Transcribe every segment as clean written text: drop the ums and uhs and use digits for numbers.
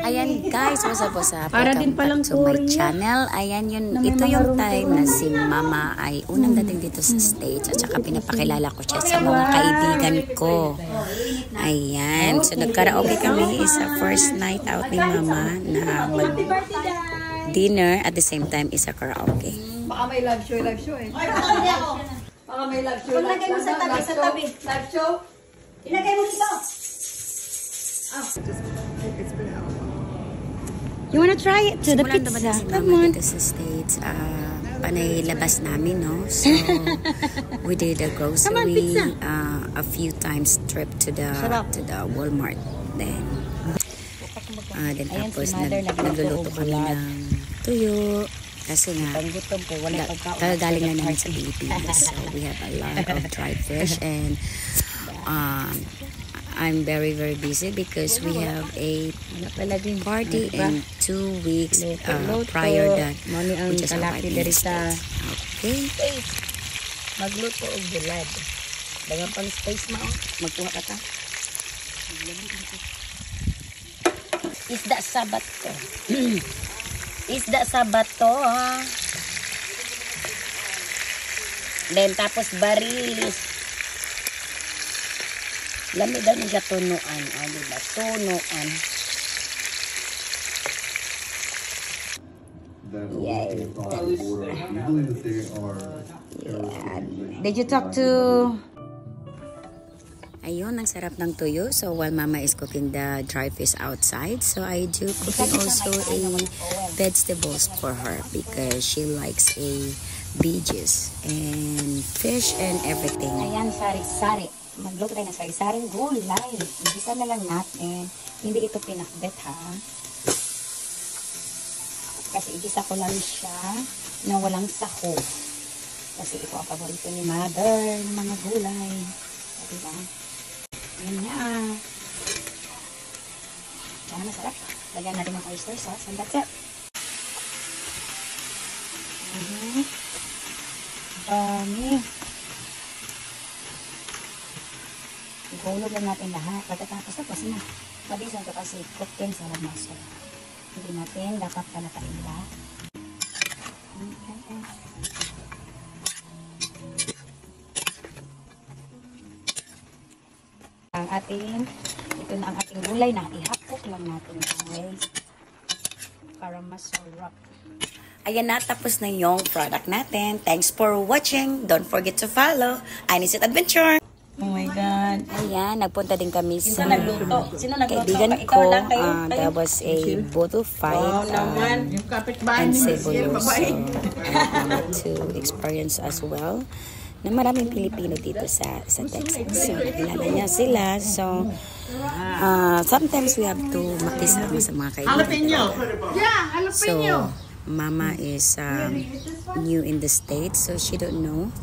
Ayan guys, what's up? Para din palang to my channel. Ayan yun, ito yung time na si Mama ay unang dating dito sa States at saka pinapakilala ko siya sa mga kaibigan ko. Ayan, so nagkaraoke kami. Is a first night out ni Mama na mag-dinner at the same time is a karaoke. Baka may live show eh. Baka may live show. Ilagay mo sa tabi. Live show? Ilagay mo dito. You wanna try it to the pizza? Come on. Dito sa States, panay labas namin, no? So, we did a grocery, a few times trip to the Walmart. Then tapos nagluluto kami ng tuyo. Kasi nga, kagagaling na namin sa Pilipinas. So, we have a lot of dried fish and I'm very busy because we have a party in 2 weeks prior that we just arrived in the States. Okay. Magluto og bulad. Dagan pang space mo. Magkuha ka ta. Isda sabat to. Isda sabat to. Then tapos barilis. Lami daw niya tunuan. Diba? Tunuan. Yay. Yeah. Did you talk to... Ayun, ang sarap ng tuyo. So, while Mama is cooking the dry fish outside, so I do cooking also a vegetables for her because she likes a veggies and fish and everything. Ayan, sari-sari. Magluto tayo ng sari-saring gulay. Igisa na lang natin. Hindi ito pinakbet, ha? Kasi igisa ko lang siya na walang sahog. Kasi ito ang paborito ni Mother ng mga gulay. Diba? Ayan na. Diyan, masarap. Lagyan natin ng oyster sauce and that's it. Dami. Ihulog lang natin lahat. Pagkatapos tapos na. Mabilis lang ito kasi cooked sa lamaso. Hindi natin dapat palataila. Ang ating, ito na ang ating gulay na ihapok lang natin guys. Para masarap. Ayan na, tapos na yung product natin. Thanks for watching. Don't forget to follow Anisit Adventure. Oh my God. Ayan, nagpunta din kami sa kaibigan ko. There was a bottle fight in Cebu. So, to experience as well. Na maraming Pilipino dito sa Texas. So, kilala niya sila. So, sometimes we have to makisama sa mga kaibigan. So, Mama is new in the States, so she don't know.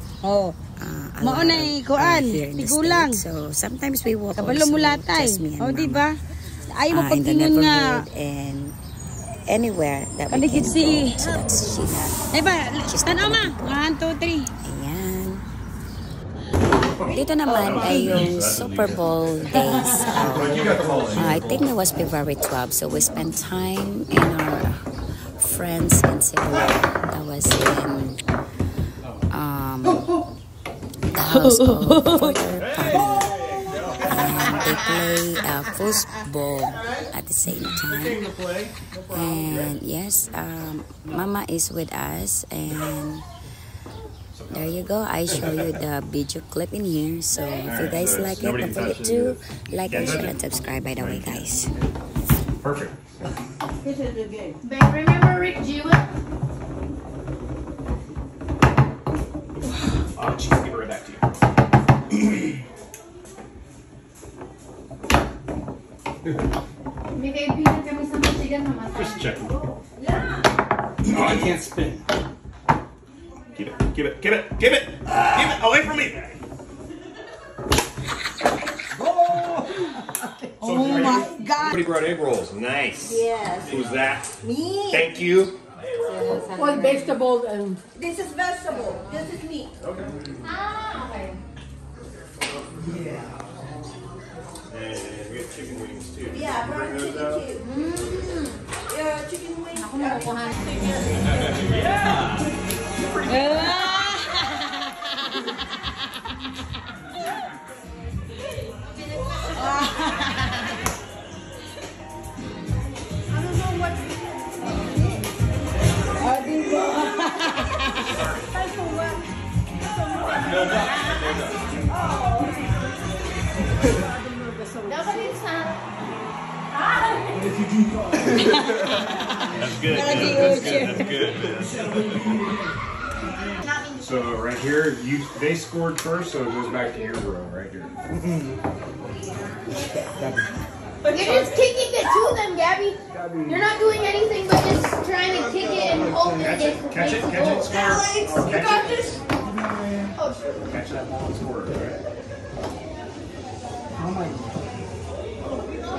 Maunay kuan, tigulang. So sometimes we walk kabalo mulatay. Di ba? Ay mo pagtingon nga and anywhere that we can go. So that's Sheila. Ay ba, tanaw ma. 1 2 3. Ayan. Dito naman ay yung Super Bowl days. I think it was February 12. So we spent time in our friends in Cebu. That was in the house of Porter family. And they play football at the same time. And yes, Mama is with us. And there you go. I show you the video clip in here. So if you guys like it, don't forget to like and share and subscribe by the way, guys. Perfect. This is the game. Babe, remember Rick Jewett? She's gonna give it right back to you. May kaibigan kami sa Michigan na matay. Just checking. Oh, I can't spin. Give it away from me. Oh my God. Somebody brought egg rolls. Nice. Yes. Who's that? Me. Thank you. Well, vegetable. This is vegetable. This is meat. Okay. Okay. And we have chicken wings too. Yeah, burnt chicken too. That's good. That's good. So right here, they scored first, so it goes back to your row right here. You're just kicking it to them, Gabby. You're not doing anything but just trying to kick it and hope that it Catch it, score. Alex, you got this. Oh, sure. Catch that ball and score it, right?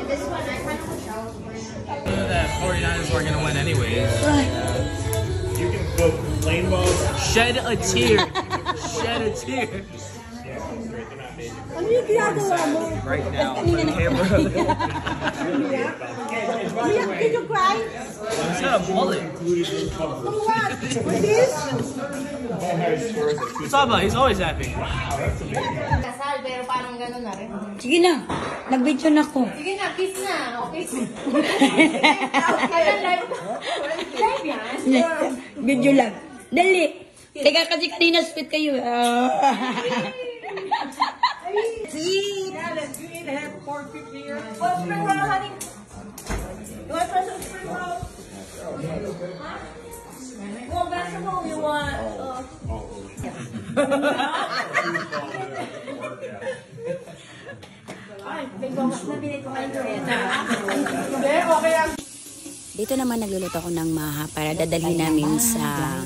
This one, I kind of wish I was wearing. That 49ers weren't gonna win anyways. You can both lane balls. Shed a tear. Shed a tear. Right now, for the camera. Did you cry? He's got a bullet. What's up, he's always happy. Kasal, pero parang gano'n na rin. Sige na, nag-video na ko. Sige na, kiss na. Okay. Live yan. Video lang. Dali. Teka kasi kanina sweet kayo. See? You need to have 450 here. What's spring roll, honey? You want some spring roll? Well, vegetable, you want? Dito naman nagluluto ako ng maha para dadalhin namin sa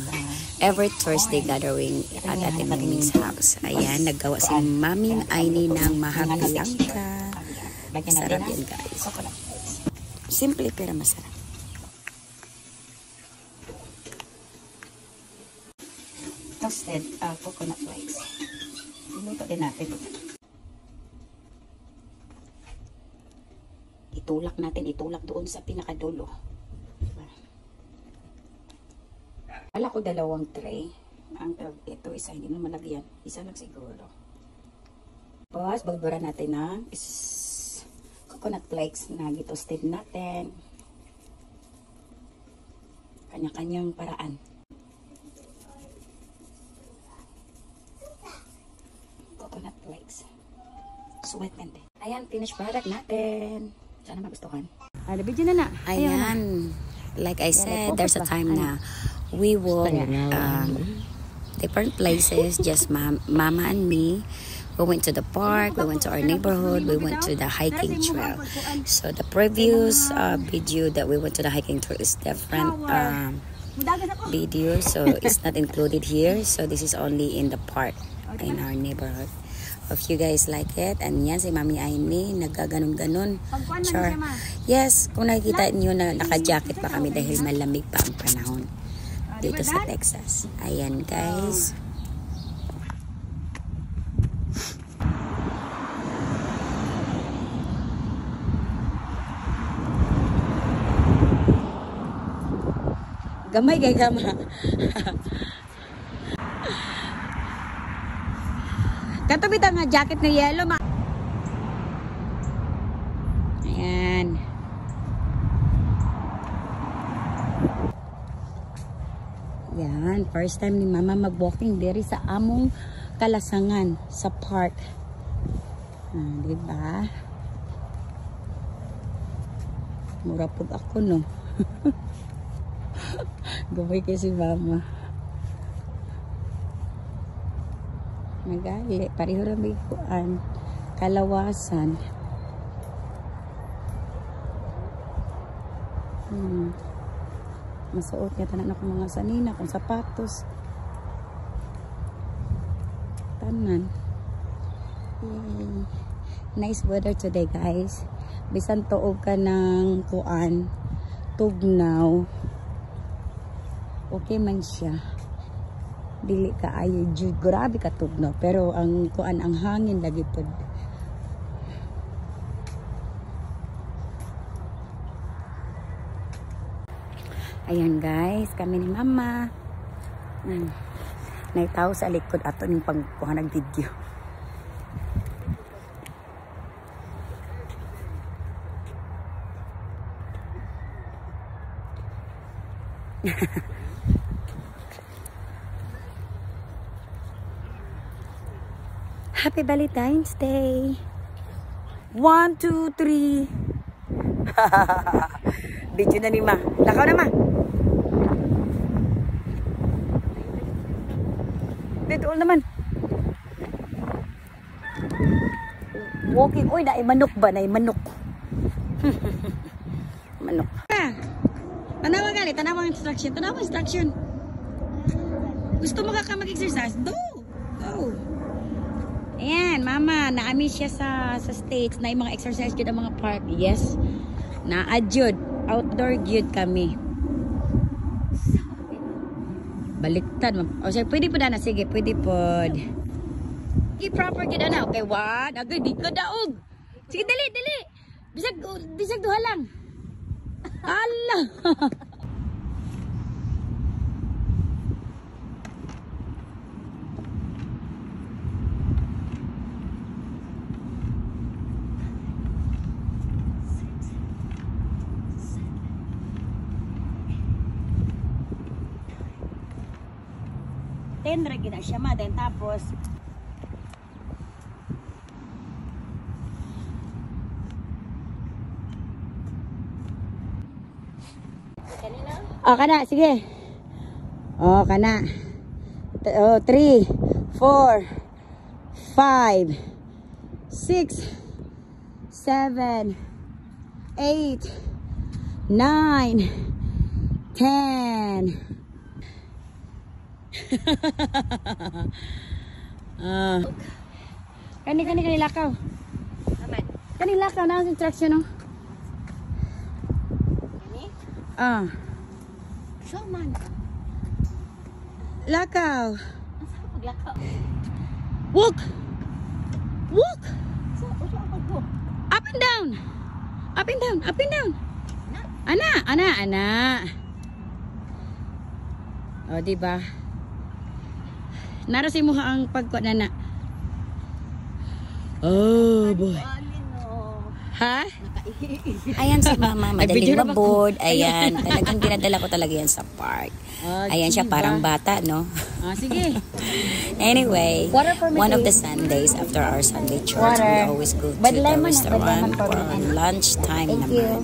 every Thursday gathering at ating Mami's house. Ayan, naggawa si Mami Aini ng maha blanca. Masarap yan, guys. Simple pero masarap. Toasted coconut flakes. Iluto din natin. Itulak doon sa pinakadulo. Wala ko 2 tray. Ito isa, hindi naman malagyan. Isa lang siguro. Tapos, bagburan natin ng coconut flakes na gitoasted natin. Kanya-kanyang paraan. Coconut flakes. Sweet and ayan, finished product natin. Sana magustuhan. Video na na. Ayan. Like I said, there's a time na we will different places, just Mama and me. We went to the park, we went to our neighborhood, we went to the hiking trail. So the previous video that we went to the hiking trail is different video, so it's not included here. So this is only in the park in our neighborhood. If you guys like it, and yan si Mami Aini, nagaganon-ganon. Sure. Yes, kung nakikita niyo na naka-jacket pa kami dahil malamig pa ang panahon dito sa Texas. Ayan, guys. Gamay kay gama. Katabi nga jacket na yellow ma. Ayan. Yan, first time ni Mama mag-walking diri sa among Kalasangan sa park. Diba? Mura po ako, no? Gaway kay si Mama. Nagali, pareho lang bikuan, kalawasan. Masuot niya tanan ako mga sanina, kung sapatos. Tanan. Yay. Nice weather today, guys. Bisan tuog ka ng kuan, tugnaw. Okay man siya. Dili ka ayo jud, grabe ka tugnaw, pero ang kuan, ang hangin lagi pod. Ayan guys, kami ni Mama. Naitaw sa likod ato ng pagkuha ng video. Happy Valentine's Day. 1, 2, 3. Video na ni Ma. Lakaw na, Ma. Dito naman. Walking. Uy, naay manok ba? Naay manok. Manok. Tanawa gali. Tanawa instruction. Tanawa instruction. Gusto mo ka mag-exercise? Do. Go. Ayan, Mama. Naami siya sa States. Na yung mga exercise yun ang mga park. Yes. Na-adjud. Outdoor gyud kami. Baliktad. O siya, pwede po na. Sige, pwede po. Sige, proper gyud na. Okay, one. Agay, di ka daog. Sige, dali, dali. Bisag duha lang. Allah. Tendra kita siya ma, then tapos kana, sige. Kana. 3, 4, 5, 6, 7, 8, 9, 10. Kani lakaw. Kani lakaw na ang instruction no. Kani? So man. Lakaw. Asa ko lakaw? Walk. Walk. So ako go. Up and down. Up and down. Up and down. Ana. Oh, di ba? Nara si mo ang pagkuha na. Oh, boy. Ha? Ayan si Mama, madaling mabod. Ayan, talagang dinadala ko talaga yan sa park. Ayan siya, parang bata, no? Sige. Anyway, one of the Sundays after our Sunday church, we always go to the restaurant for lunch time naman.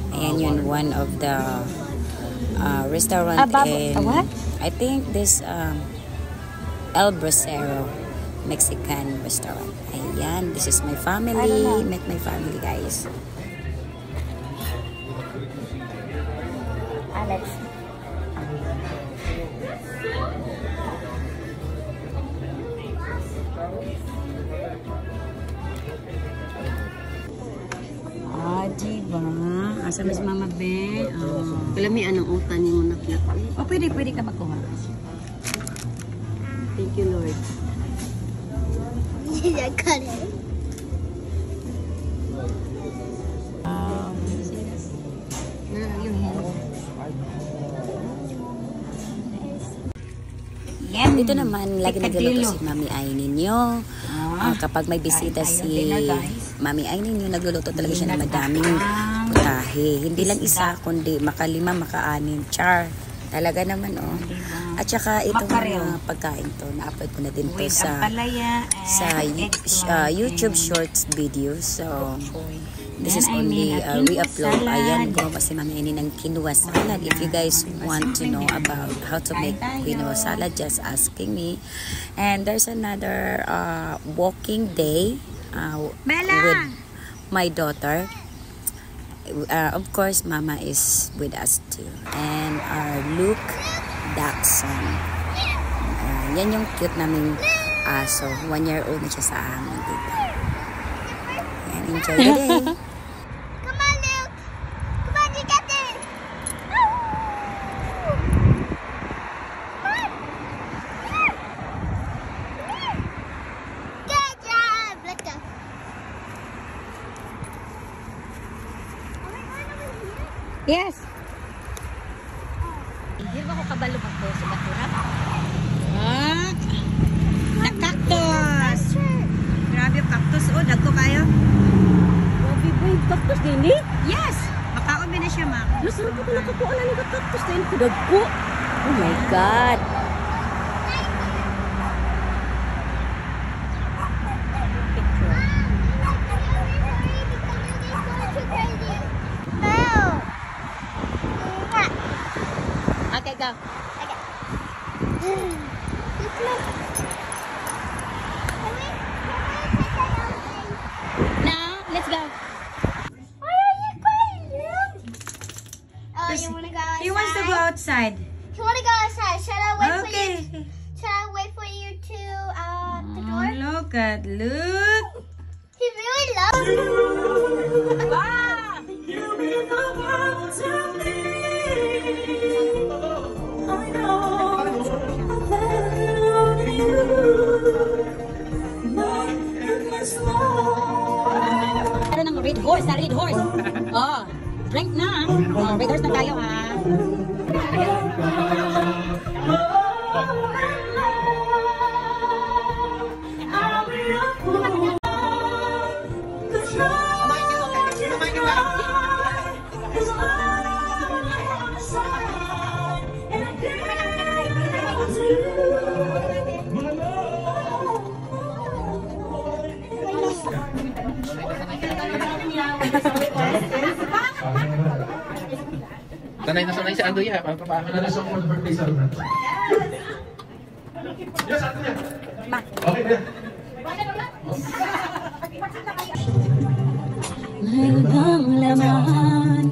Ayan yun, one of the restaurant in, I think this El Bracero Mexican restaurant. Ayan, this is my family. Met my family, guys. Alex. Diba? Asa mas Mama Ben? Wala may anong utan ni mo nakita. Pwede ka makuha. Thank you, Lord. Dito naman, lagi nagluluto si Mami Ay ninyo. Kapag may bisita si Mami Ay ninyo, nagluluto talaga siya ng madaming putahe. Hindi lang isa, kundi maka-5, maka-6. Char. Talaga naman, oh. At saka itong mga pagkain to, na-upload ko na din to sa YouTube Shorts video. So, this is only re-upload. Ayan ko kasi Mami Ay ng quinoa salad. If you guys want to know about how to make quinoa salad, just asking me. And there's another walking day with my daughter. Of course, Mama is with us too. And our Luke Dachshund. Yan yung cute naming aso. 1-year-old na siya sa amin dito. And enjoy the day. Come on, Luke. Come on, you got this. Good job. Let's go. Yes. Hindi ba ko kabalo magpo sa batura? Ah! Na-cactus! Grabe yung cactus. Oh, dagko kayo. Grabe po yung cactus din eh. Yes! Makaon din na siya, ma. Nasarap ko nakakuha na ng cactus din. Dagko. Oh my God. Okay, go. Now, let's go. Why are you crying? Oh, you wanna go outside? He wants to go outside. You wanna go outside? Should I wait for you? Okay. Should I wait for you to the Oh, door? look. He really loves you. Ano ng red horse, red horse. Oh, drink na. Oh, red horse na tayo, ha. Sanay na sanay si Andrea. Ang trabaho na rin for the birthday celebrant. Yes, Andrea. Okay, Andrea. Hanggang laman.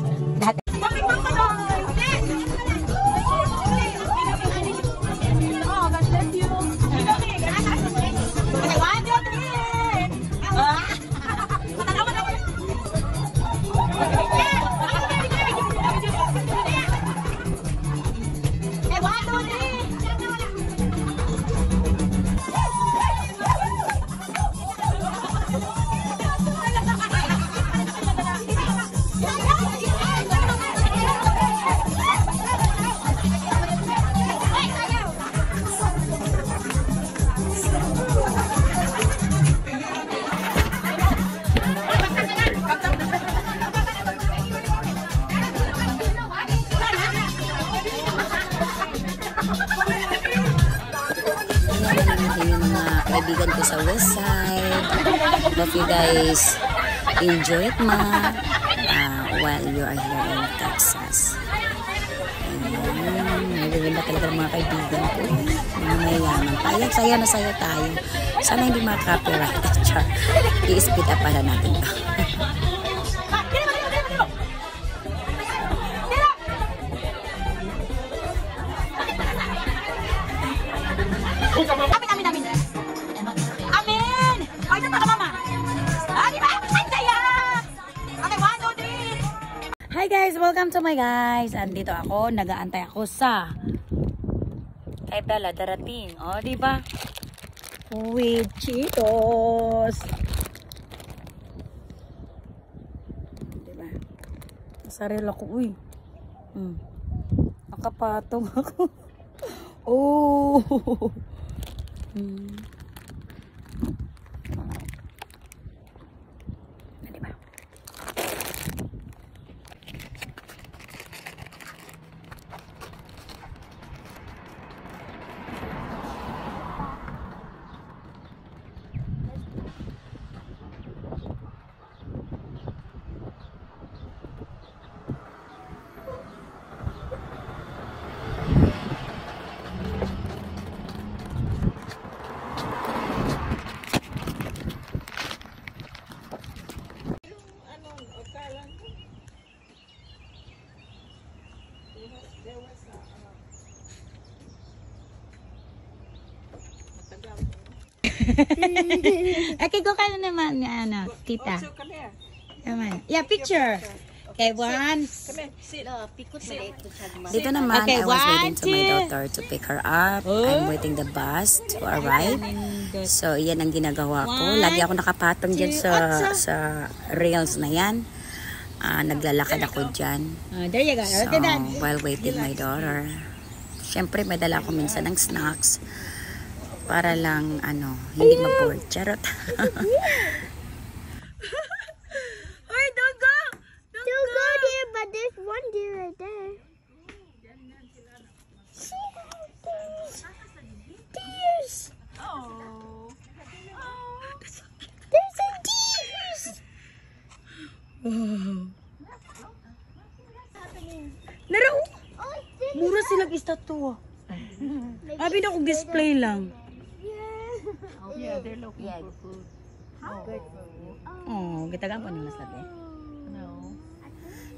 Kaibigan ko sa West Side. Hope you guys enjoy it while you are here in Texas. Nagaganda talaga ng mga kaibigan ko. Mga mayayaman. Ayan, saya na saya tayo. Sana hindi mga-copyright. I-speed up pala natin to. Hi guys! Welcome to my guys! Andito ako, nag-aantay ako sa kay Bella darating. O, diba? With Cheetos! Diba? Nasaril ako, uy. Nakapatong ako. Oh! Diba? Okay, go ka na naman, ano, tita. Naman. Yeah, picture. Okay, one. Dito naman, Okay, I was waiting to my one, daughter to pick her up. I'm waiting the bus to arrive. So, yan ang ginagawa ko. Lagi ako nakapatong dyan sa rails na yan. Naglalakad ako dyan. There you go. So, Okay, done. while waiting my daughter. Siyempre, may dala ako minsan ng snacks para lang, hindi ma-bored. Charot. Oy, don't go! Don't go there, but there's one deer right there. See those deers? Oh. There's a deers. Naro! Mura silang istatwa. Abi na kong display lang. Yeah. Oh, gitagaan pa nila sa atin.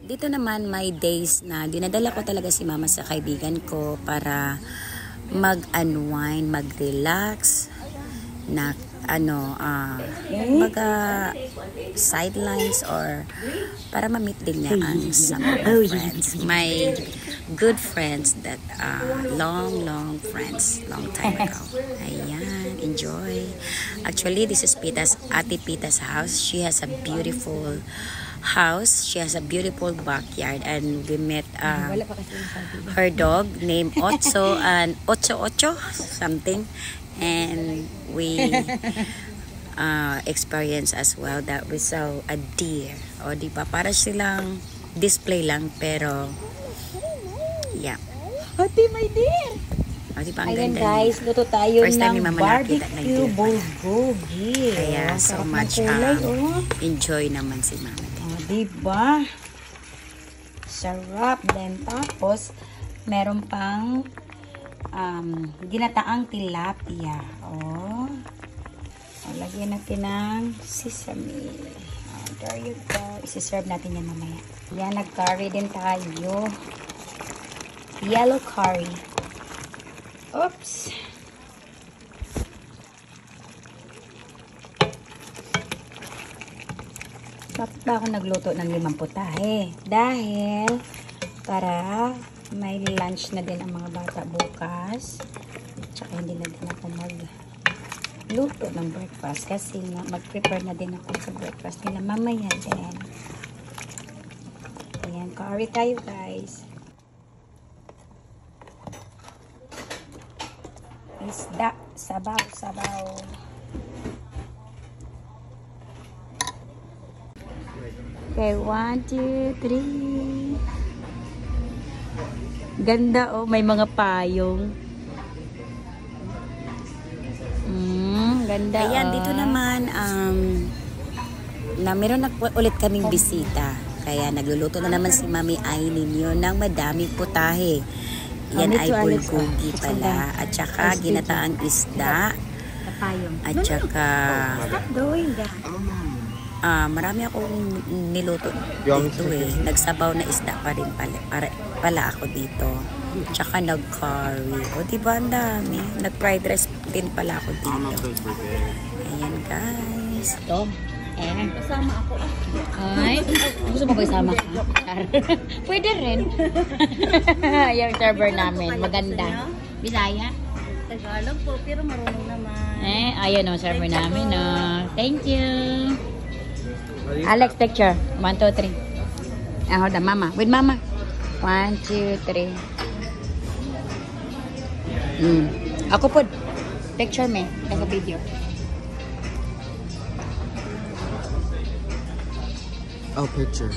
Dito naman may days na dinadala ko talaga si mama sa kaibigan ko para mag-unwind, mag-relax, na sidelines or para ma-meet din niya ang some friends. My good friends that long friends, long time ago. Ayan, enjoy. Actually, this is Ate Pita's house. She has a beautiful house. She has a beautiful backyard, and we met her dog named Otso and Ocho something, and we experience as well that we saw a deer. O di ba, para silang display lang, pero yeah. Ate, my dear! O di ba, ang Ayan ganda guys, niya. luto tayo First time ni ng Mama nakita ng deer barbecue bulgogi. Kaya so Sarap ng much kulay, enjoy naman si Mama. Diba? Sarap din. Tapos, meron pang ginataang tilapia. Oh. Lagyan natin ng sesame. Oh, there you go. Isi-serve natin yan mamaya. Yan, nag-curry din tayo. Yellow curry. Oops. Bakit ba ako nagluto ng 5 putahe? Dahil para may lunch na din ang mga bata bukas. Tsaka hindi na din ako magluto ng breakfast kasi mag-prepare na din ako sa breakfast nila mamaya din. Ayan, curry tayo guys. Isda, sabaw. Okay, 1, 2, 3. Ganda oh, may mga payong. Ganda. Ayan, dito naman na meron ulit kaming bisita. Kaya nagluluto na naman si Mami Aileen yun ng madaming putahe. Yan ay bulgogi pala. At saka ginataang isda. At saka Stop doing that. marami akong niluto dito eh. Nagsabaw na isda pa rin pala ako dito. Tsaka nag-curry. O diba ang dami. Nag-fried rice din pala ako dito. Ayan guys. Tom. Kasama ako. Ay, gusto mo ba isama ka? Pwede rin. Yung server namin. Maganda. Bisaya? Tagalog po, pero marunong naman. Ayun o, server namin o. Thank you. Alex, picture. 1, 2, 3. Hold on, mama. With mama. 1, 2, 3. Ako po. Picture me. Ako video. Oh, picture.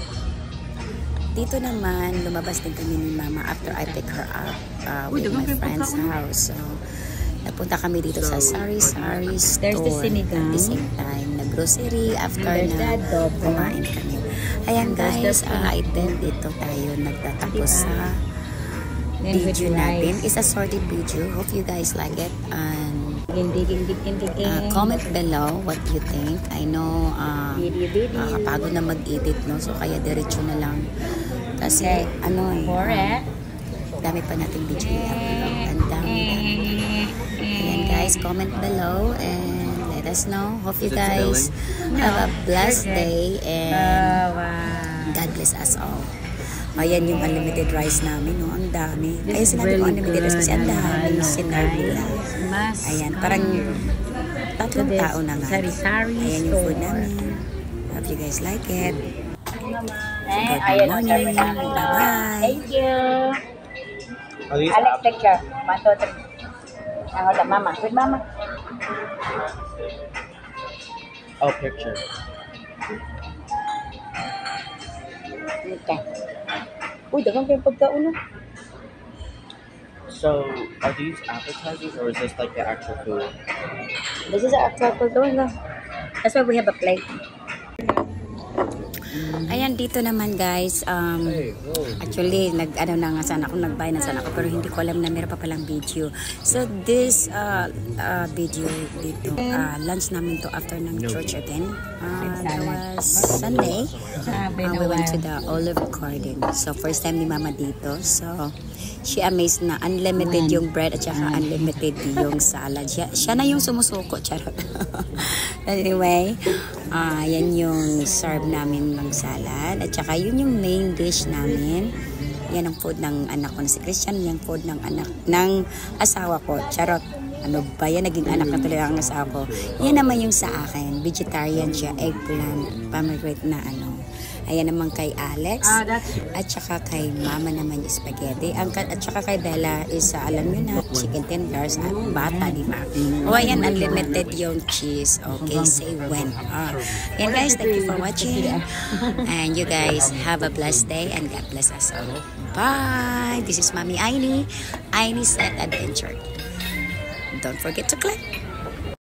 Dito naman, lumabas din kami ni Mama after I pick her up with my friend's house. So, napunta kami dito sa Sari store. There's the sinigang. At the same time, nag-grocery after na kumain kami. Ayan guys, I think dito tayo nagtatapos sa video natin. It's a sorted video. Hope you guys like it. And comment below what you think. I know nakakapagod na mag-edit, no? So kaya diretso na lang. Kasi dami pa natin video i-upload. Ang dami. Ayan guys, comment below and let us know. Hope you guys have a blessed day and God bless us all. Ayan yung unlimited rice namin, no? Ang dami. Kaya sinabi ko unlimited rice kasi ang dami sinarve nila. Ayan, parang 3 tao na nga. Ayan yung food namin. Hope you guys like it. Good morning. Bye-bye. Thank you. Alex, picture. 1, 2, 3. Hold on, mama. With mama. Oh, picture. Okay. Uy, dagang kayo pagkauna. So, are these appetizers or is this like the actual food? This is our actual pagkauna. That's why we have a plate. Ayan, dito naman guys, actually, nagbayad na sana ako, pero hindi ko alam na meron pa palang video. So, this video dito, lunch namin to after ng church again. That was Sunday. We went to the Olive Garden. So, first time ni Mama dito. So, she amazed na unlimited yung bread at saka unlimited yung salad. Siya na yung sumusuko, charot. Anyway, yan yung serve namin ng salad. At saka yun yung main dish namin. Yan ang food ng anak ko na si Christian. Yan food ng anak ng asawa ko. Charot. Ano ba yan? Naging anak na tuloy ang asawa ko. Yan naman yung sa akin. Vegetarian siya. Eggplant. Pomegranate na ano. Ayan naman kay Alex. At saka kay Mama naman yung spaghetti. At saka kay Bella is, alam nyo na, chicken tenders at bata, di ba? O ayan, unlimited yung cheese. Okay, say when. Ayan guys, thank you for watching. And you guys have a blessed day and God bless us all. Bye! This is Mommy Aini. Aini's Set Adventure. Don't forget to click.